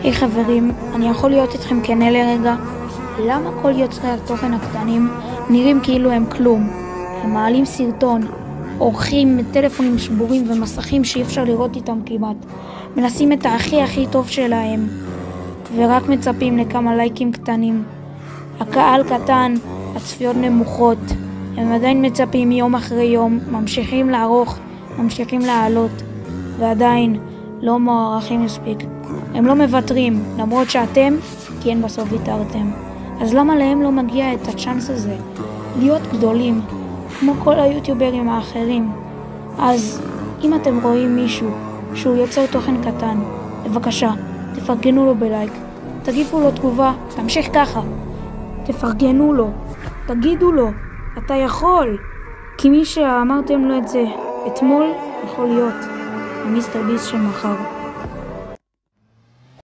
היי חברים, אני יכול להיות איתכם כנה לרגע? למה כל יוצרי התוכן הקטנים נראים כאילו הם כלום? הם מעלים סרטון, עורכים טלפונים שבורים ומסכים שאי אפשר לראות איתם כמעט, מנסים את הכי טוב שלהם ורק מצפים לכמה לייקים קטנים. הקהל קטן, הצפיות נמוכות, הם עדיין מצפים יום אחרי יום, ממשיכים לערוך, ממשיכים לעלות ועדיין לא מוערכים מספיק. הם לא מוותרים, למרות שאתם כן בסוף ויתרתם. אז למה להם לא מגיע את הצ'אנס הזה? להיות גדולים, כמו כל היוטיוברים האחרים. אז אם אתם רואים מישהו שהוא יוצר תוכן קטן, בבקשה, תפרגנו לו בלייק, תגיבו לו תגובה, תמשיך ככה. תפרגנו לו, תגידו לו, אתה יכול. כי מי שאמרתם לו את זה אתמול יכול להיות המיסטר ביסט של מחר.